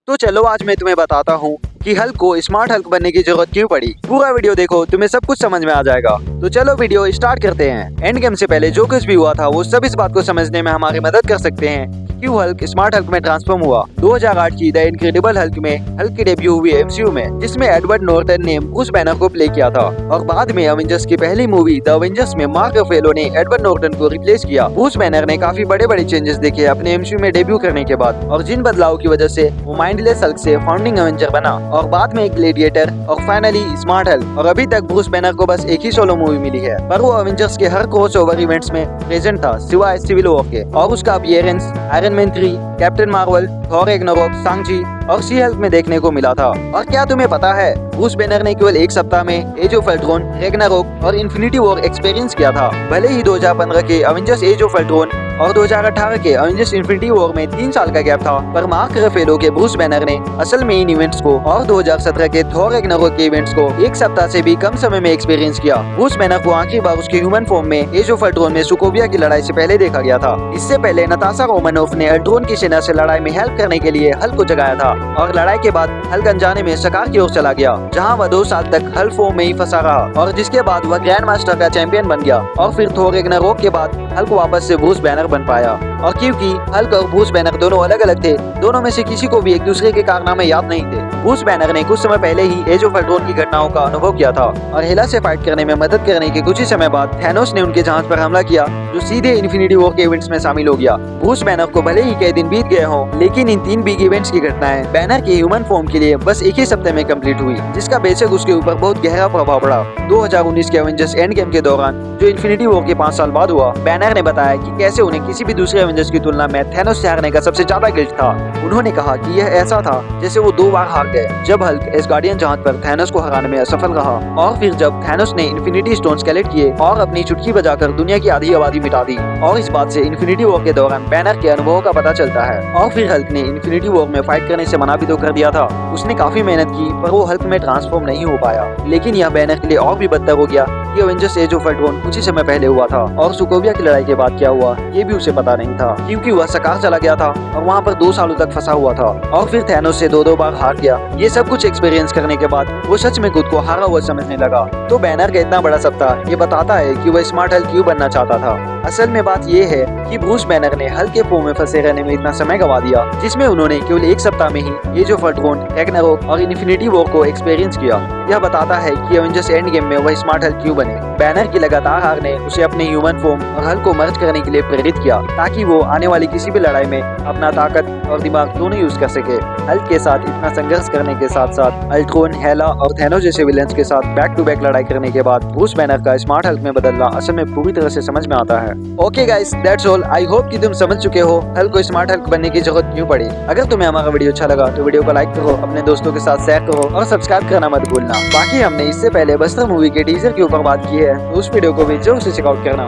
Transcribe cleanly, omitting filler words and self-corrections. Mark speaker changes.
Speaker 1: तो चलो आज मैं तुम्हें बताता हूँ कि हल्क को स्मार्ट हल्क बनने की जरूरत क्यों पड़ी। पूरा वीडियो देखो, तुम्हें सब कुछ समझ में आ जाएगा। तो चलो वीडियो स्टार्ट करते हैं। एंड गेम से पहले जो कुछ भी हुआ था वो सब इस बात को समझने में हमारी मदद कर सकते हैं क्यों हल्क स्मार्ट हल्क में ट्रांसफॉर्म हुआ। 2008 की द इनक्रेडिबल हल्क में हल्क की डेब्यू हुई एमसीयू में, जिसमें एडवर्ड नॉर्टन ने ब्रूस बैनर को प्ले किया था और बाद में अवेंजर्स की पहली मूवी द अवेंजर्स में मार्क रफेलो ने एडवर्ड नॉर्टन को रिप्लेस किया। ब्रूस बैनर ने काफी बड़े बड़े चेंजेस देखे अपने एमसीयू में डेब्यू करने के बाद, और जिन बदलाव की वजह से वो माइंडलेस हल्क से फाउंडिंग अवेंजर बना और बाद में ग्लेडिएटर और फाइनली स्मार्ट हल्क। और अभी तक ब्रूस बैनर को बस एक ही सोलो मूवी मिली है, पर वो अवेंजर्स के हर क्रॉसओवर इवेंट्स में प्रेजेंट था सिवाय सिविल वॉर के, और उसका appearance Iron Man 3, Captain Marvel, Thor Ragnarok, Shang Chi और सी हल्क में देखने को मिला था। और क्या तुम्हें पता है ब्रूस बैनर ने केवल एक सप्ताह में एज ऑफ अल्ट्रॉन, रैग्नारोक और इन्फिनिटी वॉर एक्सपीरियंस किया था। भले ही 2015 के अवेंजर्स एज ऑफ अल्ट्रॉन और 2018 के अवेंजर्स इन्फिनिटी वॉर में 3 साल का गैप था, पर मार्क रफेलो के ब्रूस बैनर ने असल में इन इवेंट्स को और 2017 के थॉर रैग्नारोक के इवेंट्स को एक सप्ताह से भी कम समय में एक्सपीरियंस किया। ब्रूस बैनर को आखिरी बार उसके ह्यूमन फॉर्म में एज ऑफ अल्ट्रॉन में सोकोविया की लड़ाई से पहले देखा गया था। इससे पहले नताशा रोमानोफ ने अल्ट्रॉन की सेना से लड़ाई में हेल्प करने के लिए हल्क को जगाया था, और लड़ाई के बाद हल्क अनजाने में सकार की ओर चला गया, जहां वह 2 साल तक हल्क फॉर्म में ही फंसा रहा, और जिसके बाद वह ग्रैंड मास्टर का चैंपियन बन गया। और फिर थॉर रैग्नारोक के बाद हल्क वापस से ब्रूस बैनर बन पाया। और क्योंकि हल्क और ब्रूस बैनर दोनों अलग अलग थे, दोनों में से किसी को भी एक दूसरे के कारनामे याद नहीं थे। ब्रूस बैनर ने कुछ समय पहले ही एज ऑफ अल्ट्रॉन की घटनाओं का अनुभव किया था, और हेला से फाइट करने में मदद करने के कुछ ही समय बाद थैनोस ने उनके जहाज पर हमला किया, जो सीधे इन्फिनिटी वॉर के इवेंट्स में शामिल हो गया। ब्रूस बैनर को भले ही कई दिन बीत गए हों, लेकिन इन 3 बिग इवेंट्स की घटनाएं बैनर के ह्यूमन फॉर्म के लिए बस एक ही सप्ताह में कंप्लीट हुई, जिसका बेशक उसके ऊपर बहुत गहरा प्रभाव पड़ा। 2019 के अवेंजर्स एंड गेम के दौरान, जो इन्फिनिटी वॉर के 5 साल बाद हुआ, बैनर ने बताया कि कैसे उन्हें किसी भी दूसरे अवेंजर्स की तुलना में थैनोस से हारने का सबसे ज्यादा गिल्ट था। उन्होंने कहा कि यह ऐसा था जैसे वो 2 बार हार गए, जब हल्क एस्गार्डियन जहाज पर थैनोस को हराने में असफल रहा, और फिर जब थैनोस ने इन्फिनिटी स्टोन्स कलेक्ट किए और अपनी चुटकी बजाकर दुनिया की आधी आबादी मिटा दी। और इस बात से इन्फिनिटी वॉर के दौरान बैनर के अनुभवों का पता चलता है। और फिर हल्क ने इन्फिनिटी वॉर में फाइट करने से मना भी तो कर दिया था। उसने काफी मेहनत की, पर वो हल्क में ट्रांसफॉर्म नहीं हो पाया। लेकिन यह बैनर के लिए और भी बदतर हो गया कि अवेंजर्स एज ऑफ अल्ट्रॉन कुछ ही समय पहले हुआ था, और सोकोविया की लड़ाई के बाद क्या हुआ ये भी उसे पता नहीं था, क्योंकि वह सकार चला गया था और वहाँ पर 2 सालों तक फंसा हुआ था, और फिर थैनोस से 2 बार हार गया। ये सब कुछ एक्सपीरियंस करने के बाद वो सच में खुद को हारा हुआ समझने लगा। तो बैनर का इतना बड़ा सप्ताह ये बताता है कि वह स्मार्ट हल्क क्यों बनना चाहता था। असल में बात ये है कि ब्रूस बैनर ने हल्क के फॉर्म में फंसे रहने में इतना समय गवा दिया, जिसमें उन्होंने केवल एक सप्ताह में ही एज ऑफ अल्ट्रॉन, रैग्नारोक और इन्फिनिटी वॉर को एक्सपीरियंस किया। यह बताता है कि अवेंजर्स एंड गेम में वह स्मार्ट हल्क क्यों बने। बैनर की लगातार हार ने उसे अपने ह्यूमन फॉर्म और हल्क को मर्ज करने के लिए प्रेरित किया, ताकि वो आने वाली किसी भी लड़ाई में अपना ताकत और दिमाग दोनों यूज कर सके। हल्क के साथ इतना संघर्ष करने के साथ साथ अल्ट्रॉन, हेला और थैनोस जैसे विलेंस के साथ बैक टू बैक लड़ाई करने के बाद ब्रूस बैनर का स्मार्ट हल्क में बदलना असल में पूरी तरह से समझ में आता है। Okay guys, that's all. I hope कि तुम समझ चुके हो हल्क को स्मार्ट हल्क बनने की जरूरत क्यों पड़ी। अगर तुम्हें हमारा वीडियो अच्छा लगा तो वीडियो को लाइक करो, अपने दोस्तों के साथ शेयर करो और सब्सक्राइब करना मत भूलना। बाकी हमने इससे पहले बस्तर मूवी के टीजर के ऊपर बात की है, तो उस वीडियो को भी जरूर से चेकआउट करना।